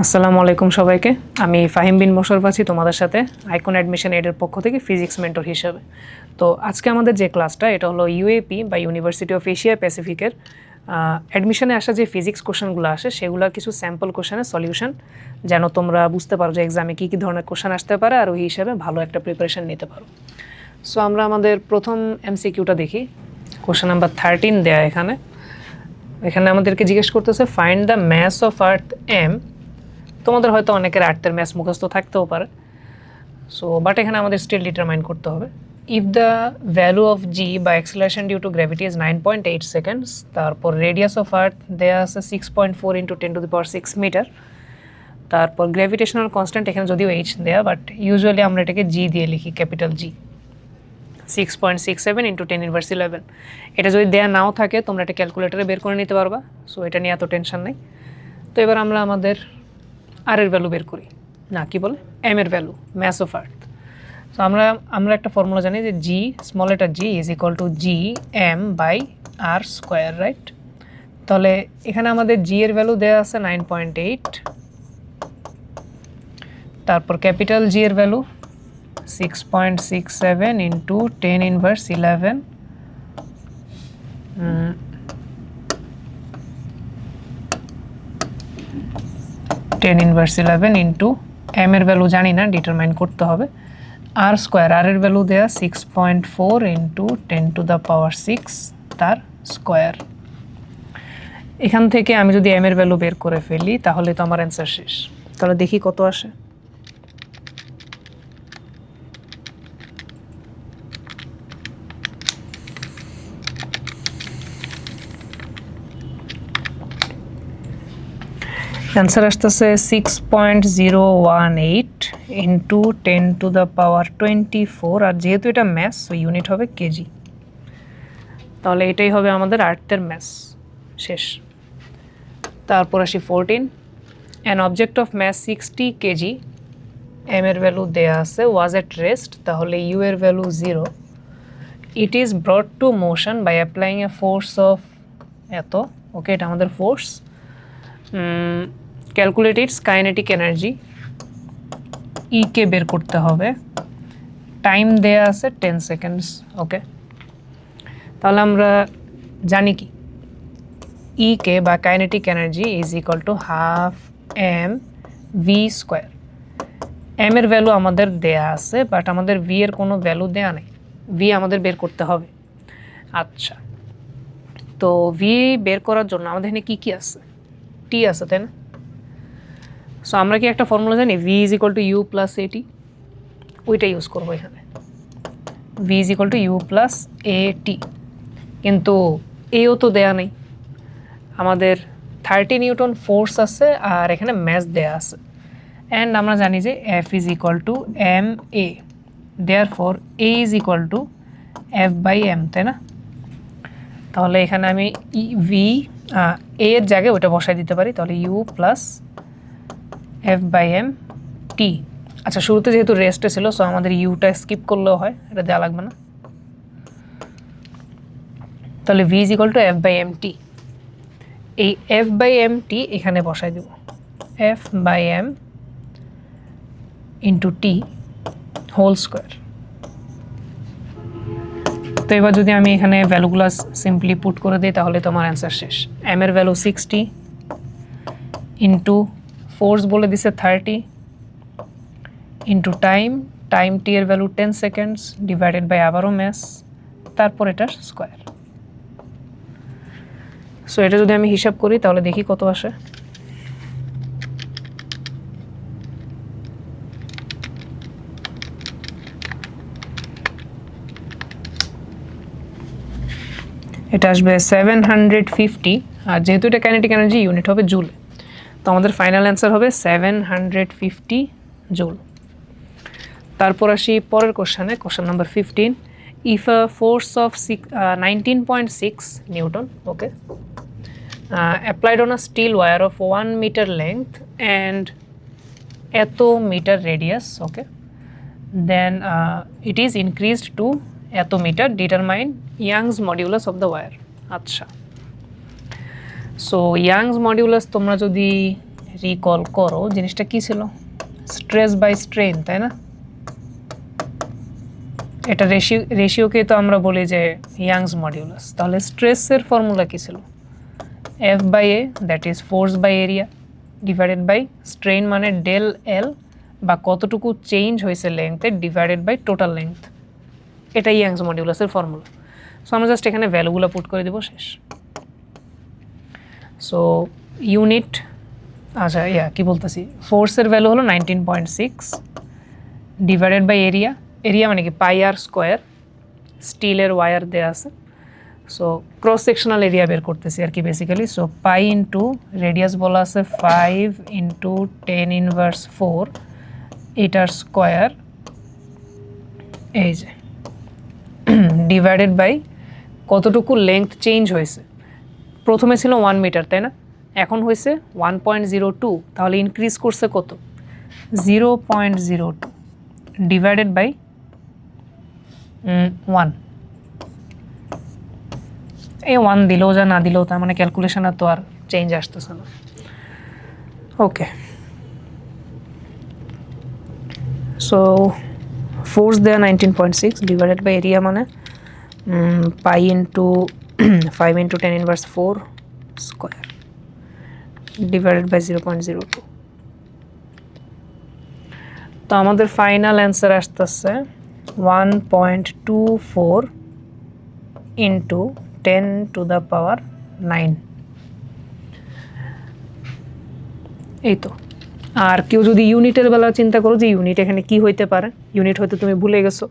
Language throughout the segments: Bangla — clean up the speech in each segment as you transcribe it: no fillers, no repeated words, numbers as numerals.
আসসালামু আলাইকুম সবাইকে। আমি ফাহিম বিন মোশাররফ আছি তোমাদের সাথে আইকন অ্যাডমিশন এডের পক্ষ থেকে ফিজিক্স মেন্টর হিসেবে। তো আজকে আমাদের যে ক্লাসটা এটা হলো ইউএপি বা ইউনিভার্সিটি অফ এশিয়া প্যাসিফিকের অ্যাডমিশনে আসা যে ফিজিক্স কোশ্চেনগুলো আসে সেগুলোর কিছু স্যাম্পল কোশ্চেনের সলিউশন, যেন তোমরা বুঝতে পারো যে এক্সামে কী কী ধরনের কোশ্চেন আসতে পারে আর ওই হিসাবে ভালো একটা প্রিপারেশন নিতে পারো। সো আমরা আমাদের প্রথম এমসিকিউটা দেখি। কোশ্চেন নাম্বার 13 দেয়া এখানে আমাদেরকে জিজ্ঞেস করতেছে find the mass of earth M. তোমাদের হয়তো অনেকের আর্থের ম্যাথ মুখস্থ থাকতেও পারে, সো বাট এখানে আমাদের স্টিল ডিটারমাইন করতে হবে। If the value of G বা acceleration due to gravity is 9.8 seconds, তারপর রেডিয়াস অফ আর্থ দেয়া আছে 6.4 × 10⁶ মিটার, তারপর গ্র্যাভিটেশনাল কনস্ট্যান্ট এখানে যদিও এইচ দেয়া, বাট ইউজুয়ালি আমরা এটাকে জি দিয়ে লিখি, ক্যাপিটাল জি, 6.67 × 10⁻11। এটা যদি দেয়া নাও থাকে তোমরা এটা ক্যালকুলেটারে বের করে নিতে পারবা, সো এটা নিয়ে এত টেনশন নেই। তো এবার আমরা আমাদের আর এর ভ্যালু বের করি, না কি বলে এম এর ভ্যালু, ম্যাস অফ আর্থ। তো আমরা একটা ফর্মুলা জানি যে G, small letter g is equal to G M by R square, right? তাহলে এখানে আমাদের জি এর ভ্যালু দেওয়া আছে 9.8, তারপর ক্যাপিটাল জি এর ভ্যালু 6.67 × 10⁻11, ইন্টু এম এর ভ্যালু জানি না, ডিটারমাইন করতে হবে। আর স্কোয়ার, আর এর ভ্যালু দেওয়া 6.4 × 10⁶ তার স্কোয়ার। এখান থেকে আমি যদি এম এর ভ্যালু বের করে ফেলি তাহলে তো আমার অ্যান্সার শেষ। তাহলে দেখি কত আসে। অ্যান্সার আসতেছে 6.018 × 10⁻24, আর যেহেতু এটা ম্যাস সো ইউনিট হবে কেজি। তাহলে এটাই হবে আমাদের আর্থের ম্যাস, শেষ। তারপর আসি 14, an object of mass 60 kg, m এর ভ্যালু দেয়া আছে, ওয়াজ এট রেস্ট, তাহলে ইউ এর value 0, it is brought to motion by applying a force of এত, ওকে, এটা আমাদের force. Calculate its kinetic energy, E কে বের করতে হবে, টাইম দেয়া আছে 10 সেকেন্ডস, ওকে। তাহলে আমরা জানি কি ই কে বা kinetic energy is equal to half M V square. M এর ভ্যালু আমাদের দেয়া আছে, বাট আমাদের ভি এর কোনো ভ্যালু দেয়া নেই, ভি আমাদের বের করতে হবে। আচ্ছা, তো ভি বের করার জন্য আমাদের এখানে কী কী আছে, টি আছে, তাই না? সো আমরা কি একটা ফর্মুলা জানি, v is equal to u plus at, ওইটা ইউজ করবো এখানে, v is equal to u plus a t. কিন্তু এও তো দেয়া নেই, আমাদের 30 নিউটন ফোর্স আছে আর এখানে ম্যাস দেয়া আছে, অ্যান্ড আমরা জানি যে F is equal to M A, therefore A is equal to F by M, তাই না? তাহলে এখানে আমি ভি এর জায়গায় ওটা বসাই দিতে পারি, তাহলে U plus F by M T. আচ্ছা, শুরুতে যেহেতু রেস্টে ছিল সো আমাদের ইউটা স্কিপ করলেও হয়, এটা দেওয়া লাগবে না। তাহলে v is equal to F by M t, এই এফ বাই এম টি এখানে বসাই দেব, F by m into t whole square. তো এবার যদি আমি এখানে ভ্যালুগুলো সিম্পলি পুট করে দিই তাহলে তোমার অ্যান্সার শেষ। এম এর ভ্যালু 60 ইন্টু ফোর্স বলে দিছে 30 ইন্টু টাইম টি এর ভ্যালু 10 সেকেন্ডস ডিভাইডেড বাই আবারও ম্যাস, তারপর এটার স্কোয়ার। সো এটা যদি আমি হিসাব করি তাহলে দেখি কত আসে। এটা আসবে 750, আর যেহেতু এটা কাইনেটিক এনার্জি ইউনিট হবে জুল, তো আমাদের ফাইনাল অ্যান্সার হবে 750 জুল। তারপর আসি পরের কোশ্চেনে, question number 15, if a force of 19.6 Newton, okay, applied on a steel wire of 1 meter length and এত metre radius, okay, then it is increased to এত metre, determine Young's modulus of the wire. আচ্ছা, সো ইয়াংস মডিউলাস তোমরা যদি রিকল করো জিনিসটা কি ছিল, স্ট্রেস বাই স্ট্রেন, তাই না? এটা রেশিওকে তো আমরা বলি যে ইয়াংস মডিউলাস। তাহলে স্ট্রেসের ফর্মুলা কি ছিল, F by A that is force by area divided by strain মানে ডেল এল বা কতটুকু চেঞ্জ হয়েছে লেংথে ডিভাইডেড বাই টোটাল লেংথ, এটাই ইয়াংস মডিউলাসের ফর্মুলা। সো আমরা জাস্ট এখানে ভ্যালুগুলো পুট করে দেবো, শেষ। সো ইউনিট, আচ্ছা কি বলতেছি, ফোর্সের ভ্যালু হলো 19.6 ডিভাইডেড বাই এরিয়া, এরিয়া মানে কি পাই আর স্কোয়ার, স্টিলের ওয়্যার দেওয়া আছে। সো ক্রস সেকশনাল এরিয়া বের করতেছি আর কি basically. So pi into radius বলা আছে 5 ইন্টু 10⁻⁴ এটার স্কোয়ার, এই যে ডিভাইডেড বাই কতটুকু লেংথ চেঞ্জ হয়েছে। প্রথমে ছিল 1 মিটার, তাই না? এখন হয়েছে 1.02, তাহলে ইনক্রিজ করছে কত, 0.02 ডিভাইডেড বাই 1। এই 1 দিলেও যা না দিলেও তার মানে ক্যালকুলেশন আর তো আর চেঞ্জ আসতেছে না। ওকে, সো ফোর্স দেয়া 19.6 ডিভাইডেড বাই এরিয়া মানে pi into 5 into 10⁻⁴ square divided by 0.02। তো আমাদের ফাইনাল অ্যান্সার আসতেছে 1.24 ইন্টু 10⁻⁹। এই তো। আর কেউ যদি ইউনিটের বেলা চিন্তা করো যে ইউনিট এখানে কি হইতে পারে, ইউনিট হয়তো তুমি ভুলে গেছো,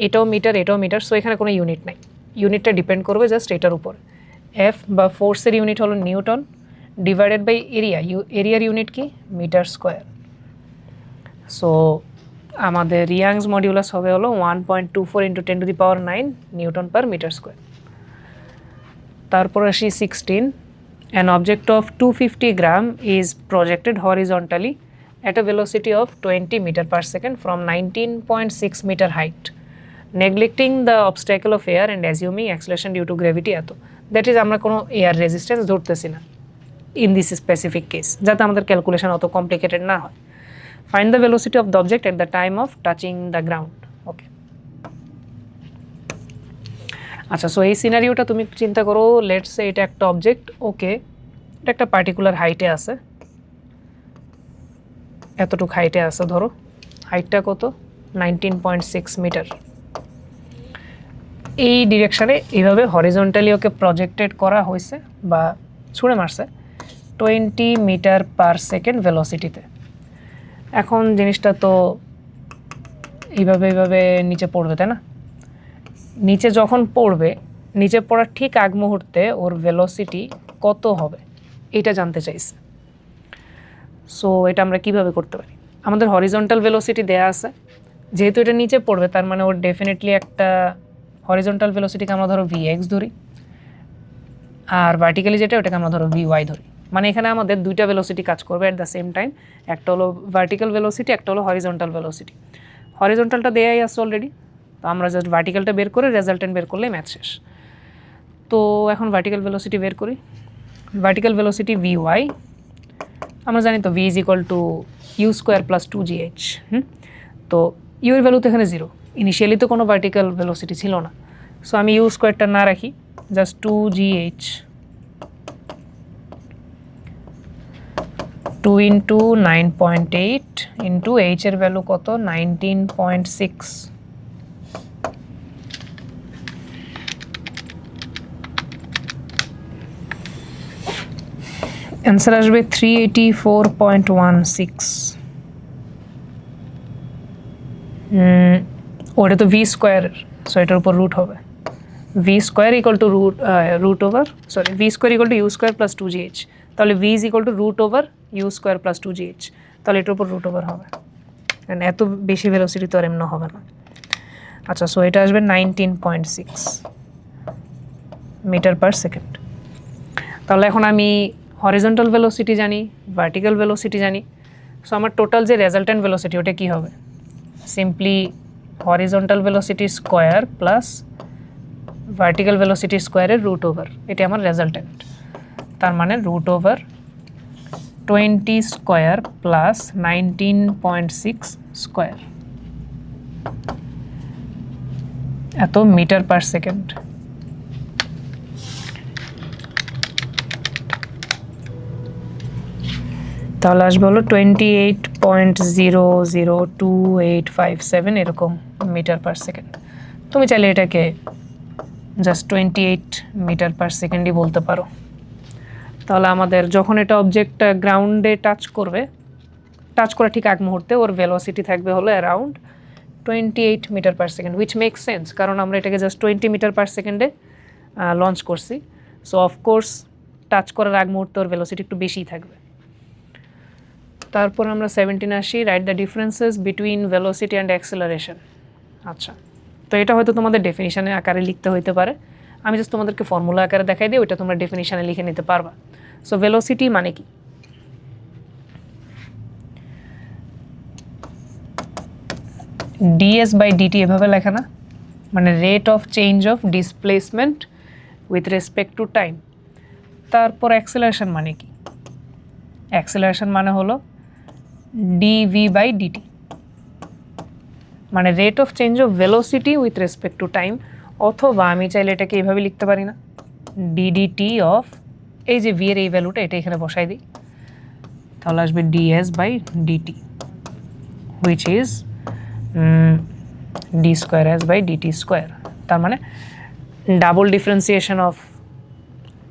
এটাও মিটার এটাও মিটার, সো এখানে কোনো ইউনিট নাই। ইউনিটটা ডিপেন্ড করবে জাস্ট এটার উপর। এফ বা ফোর্সের ইউনিট হলো নিউটন ডিভাইডেড বাই এরিয়া, এরিয়ার ইউনিট কি, মিটার স্কোয়ার। সো আমাদের ইয়াংস মডিউলাস হবে হলো 1.24 into 10⁹ Newton per metre square. তারপর আসি 16, an object of 250 gram is projected horizontally at a velocity of 20 meter per second from 19.6 meter height, neglecting the obstacle of air and assuming acceleration due to gravity এত, দ্যাট ইজ আমরা কোনো এয়ার রেজিস্ট্যান্স ধরতেছি না ইন দিস স্পেসিফিক কেস, যাতে আমাদের ক্যালকুলেশন অত কমপ্লিকেটেড না হয়। Find the velocity of the object at the time of touching the ground. Okay, আচ্ছা, সো এই সিনারিওটা তুমি চিন্তা করো, লেটস সে এটা একটা অবজেক্ট, ওকে, এটা একটা পার্টিকুলার হাইটে আছে, এতটুকু হাইটে আছে, ধরো হাইটটা কত, 19.6 মিটার। এই ডিরেকশানে এইভাবে হরিজন্টালি ওকে প্রজেক্টেড করা হয়েছে বা ছুঁড়ে মারছে 20 মিটার পার সেকেন্ড ভেলোসিটিতে। এখন জিনিসটা তো এইভাবে এইভাবে নিচে পড়বে, তাই না? নিচে যখন পড়বে, নিচে পড়ার ঠিক আগ মুহূর্তে ওর ভেলোসিটি কত হবে এটা জানতে চাইছে। সো এটা আমরা কিভাবে করতে পারি, আমাদের হরিজন্টাল ভেলোসিটি দেয়া আছে, যেহেতু এটা নিচে পড়বে তার মানে ওর ডেফিনেটলি একটা হরিজন্টাল ভেলোসিটিকে আমরা ধরো Vx ধরি, আর ভার্টিক্যালি যেটা ওটাকে আমরা ধরো Vy ধরি। মানে এখানে আমাদের দুইটা ভেলোসিটি কাজ করবে অ্যাট দ্য সেম টাইম, একটা হলো ভার্টিক্যাল ভেলোসিটি, একটা হলো হরিজন্টাল ভেলোসিটি। হরিজন্টালটা দেয়াই আছে অলরেডি, তো আমরা জাস্ট ভার্টিক্যালটা বের করে রেজাল্টেন্ট বের করলে ম্যাথ শেষ। তো এখন ভার্টিক্যাল ভেলোসিটি বের করি। ভার্টিক্যাল ভেলোসিটি Vy আমরা জানি তো, V is equal to u square plus 2gh। তো ইউ এর ভ্যালু তো এখানে 0, ইনিশিয়ালি তো কোনো ভার্টিক্যাল ভেলোসিটি ছিল না, সো আমি ইউ স্কোয়ারটা না রাখি, just 2gh 2 into 9.8 into H এর ভ্যালু কত, 19.6। অ্যান্সার আসবে 384.16। ওটা তো ভি স্কোয়ার, সো এটার উপর রুট হবে, v square equal to root over, sorry, v square equal to u square plus 2gh, তাহলে v is equal to root over u square plus 2gh, তাহলে এটার উপর রুট ওভার হবে, কারণ এত বেশি ভেলোসিটি তো আর এমন হবে না। আচ্ছা, সো এটা আসবে 19.6 মিটার পার সেকেন্ড। তাহলে এখন আমি হরিজন্টাল ভেলোসিটি জানি, ভার্টিক্যাল ভেলোসিটি জানি, সো আমার টোটাল যে রেজাল্টেন্ট ভেলোসিটি ওটা কী হবে, simply horizontal velocity square plus vertical velocity স্কোয়ারের রুট ওভার, এটা আমার রেজাল্টেন্ট। তার মানে root over 20 square plus 19.6 square এত মিটার পার সেকেন্ড। তাহলে আসবে হলো 28.002857 এরকম মিটার পার সেকেন্ড। তুমি চাইলে এটাকে জাস্ট 28 মিটার পার সেকেন্ডই বলতে পারো। তাহলে আমাদের যখন এটা অবজেক্টটা গ্রাউন্ডে টাচ করবে, টাচ করার ঠিক আগ মুহূর্তে ওর ভেলোসিটি থাকবে হলো around 28 metre per second, which makes sense, কারণ আমরা এটাকে জাস্ট 20 মিটার পার সেকেন্ডে লঞ্চ করছি। সো অফকোর্স টাচ করার আগ মুহূর্তে ওর ভেলোসিটি একটু বেশিই থাকবে। তারপর আমরা 17 আসি, write the differences between velocity and acceleration. আচ্ছা, তো এটা হয়তো তোমাদের ডেফিনিশনের আকারে লিখতে হইতে পারে, আমি জাস্ট তোমাদেরকে ফর্মুলা আকারে দেখাই দিই, ওইটা তোমরা ডেফিনিশনে লিখে নিতে পারবা। সো ভেলোসিটি মানে কি, ডিএস বাই ডিটি এভাবে লেখা না, মানে rate of change of displacement with respect to time. তারপর অ্যাক্সেলারেশন মানে কি, অ্যাক্সেলারেশন মানে হলো ডিভি বাই ডিটি, মানে rate of change of velocity with respect to time, অথবা আমি চাইলে এটাকে এইভাবে লিখতে পারি না, ডিডিটি অফ, এই যে ভি এর এই ভ্যালুটা এটা এখানে বসাই দিই, তাহলে আসবে d s by d t which is d square s by d t square. তার মানে ডাবল ডিফারেন্সিয়েশন অফ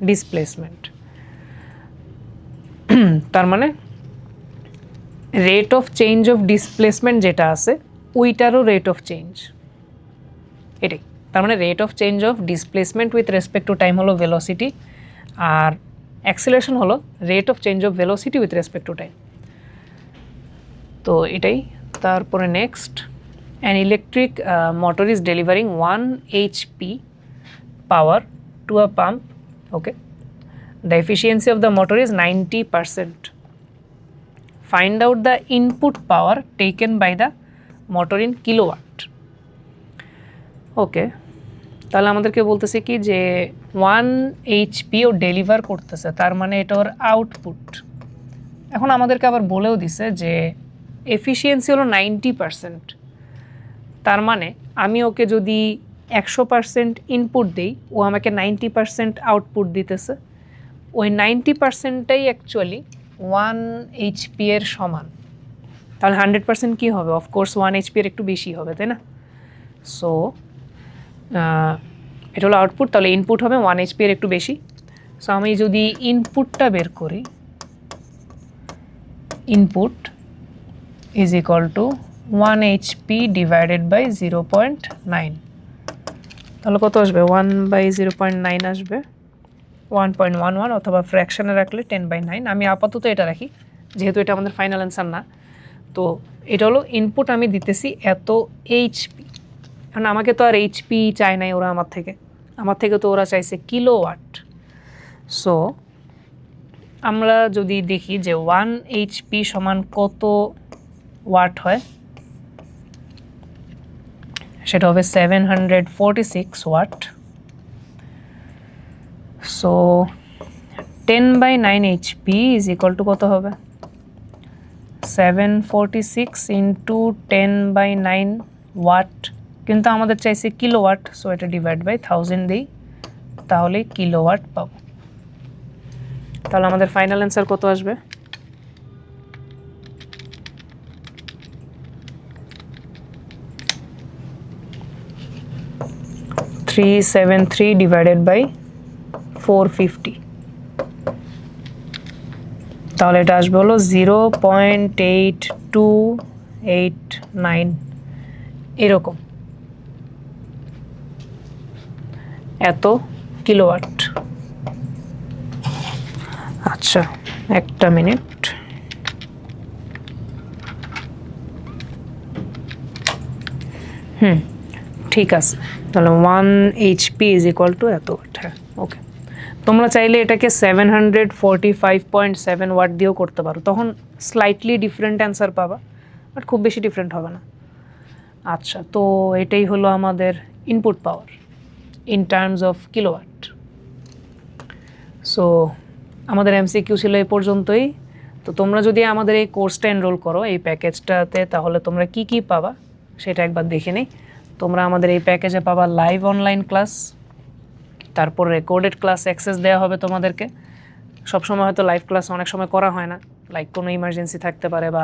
ডিসপ্লেসমেন্ট। তার মানে rate of change of displacement যেটা আছে ওইটারও রেট অফ চেঞ্জ এটাই। তার মানে rate of change of displacement with respect to time হলো ভেলোসিটি, আর অ্যাক্সেলারেশন হলো rate of change of velocity with respect to time. তো এটাই। তারপরে next, an electric motor is delivering 1 HP power to a pump. Okay, the efficiency of the motor is 90%. Find out the input power taken by the motor in kilowatt. ওকে, তাহলে আমাদেরকে বলতেছে কি যে 1 HP ও ডেলিভার করতেছে, তার মানে এটা ওর আউটপুট। এখন আমাদেরকে আবার বলেও দিছে যে এফিসিয়েন্সি হলো 90%, তার মানে আমি ওকে যদি 100% ইনপুট দিই, ও আমাকে 90% আউটপুট দিতেছে। ওই 90%টাই অ্যাকচুয়ালি 1 HP এর সমান। তাহলে 100% কী হবে? অফকোর্স 1 HP এর একটু বেশি হবে, তাই না? সো এটা হলো আউটপুট, তাহলে ইনপুট হবে 1 HP এর একটু বেশি। সো আমি যদি ইনপুটটা বের করি, input is equal to 1 HP divided by 0.9, তাহলে কত আসবে? 1/0.9 আসবে, 1.11, অথবা ফ্র্যাকশনে রাখলে 10/9। আমি আপাতত এটা রাখি যেহেতু এটা আমাদের ফাইনাল অ্যান্সার না। তো এটা হলো ইনপুট, আমি দিতেছি এত HP। কারণ আমাকে তো আর HP চায় নাই ওরা আমার থেকে তো ওরা চাইছে কিলোওয়াট। সো আমরা যদি দেখি যে 1 HP সমান কত ওয়াট হয়, সেটা হবে 746 watt. So 10/9 HP is equal to কত হবে? 746 ইন্টু 10/9 ওয়াট, কিন্তু আমাদের চাইছে কিলোওয়াট, সো এটা ডিভাইড বাই 1000 দিই, তাহলে কিলোওয়াট পাবো। তাহলে আমাদের ফাইনাল অ্যান্সার কত আসবে? 373 ডিভাইডেড বাই 450, তাহলে এটা আসবে হলো 0.8289 এরকম, এত কিলোওয়াট। আচ্ছা, একটা মিনিট। ঠিক আছে, তাহলে 1 HP ইজ ইকুয়াল টু এত ওয়াট। হ্যাঁ, ওকে। তোমরা চাইলে এটাকে 745.7 ওয়াট দিয়েও করতে পারো, তখন স্লাইটলি ডিফারেন্ট অ্যান্সার পাবা, বাট খুব বেশি ডিফারেন্ট হবে না। আচ্ছা, তো এটাই হলো আমাদের input power in terms of kilowatt. So আমাদের MCQ ছিল এই পর্যন্তই। তো তোমরা যদি আমাদের এই কোর্সটা এনরোল করো এই প্যাকেজটাতে, তাহলে তোমরা কি কি পাবা সেটা একবার দেখে নিই। তোমরা আমাদের এই প্যাকেজে পাবা লাইভ অনলাইন ক্লাস, তারপর রেকর্ডেড ক্লাস অ্যাক্সেস দেওয়া হবে তোমাদেরকে। সবসময় হয়তো লাইভ ক্লাস অনেক সময় করা হয় না, লাইক কোনো ইমার্জেন্সি থাকতে পারে বা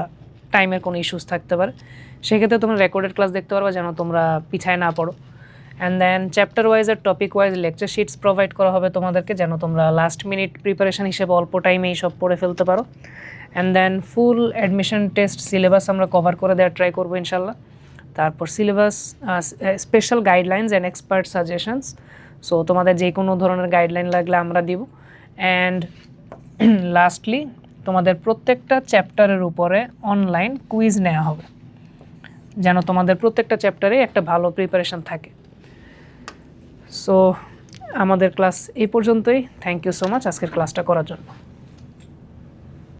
টাইমের কোনো ইস্যুস থাকতে পারে, সেক্ষেত্রে তোমরা রেকর্ডেড ক্লাস দেখতে পারবে যেন তোমরা পিছায় না পড়ো। অ্যান্ড দেন চ্যাপ্টার ওয়াইজ আর topic wise lecture sheets provide করা হবে তোমাদেরকে, যেন তোমরা লাস্ট মিনিট প্রিপারেশন হিসেবে অল্প টাইমে এইসব পড়ে ফেলতে পারো। And then full admission test syllabus আমরা কভার করে দেওয়ার ট্রাই করবো ইনশাল্লাহ। তারপর syllabus, special guidelines and expert suggestions, so তোমাদের যে কোনো ধরনের গাইডলাইন লাগলে আমরা দিব। অ্যান্ড লাস্টলি তোমাদের প্রত্যেকটা চ্যাপ্টারের উপরে অনলাইন কুইজ নেওয়া হবে, যেন তোমাদের প্রত্যেকটা চ্যাপ্টারে একটা ভালো প্রিপারেশন থাকে। সো আমাদের ক্লাস এই পর্যন্তই। থ্যাংক ইউ সো মাচ আজকের ক্লাসটা করার জন্য।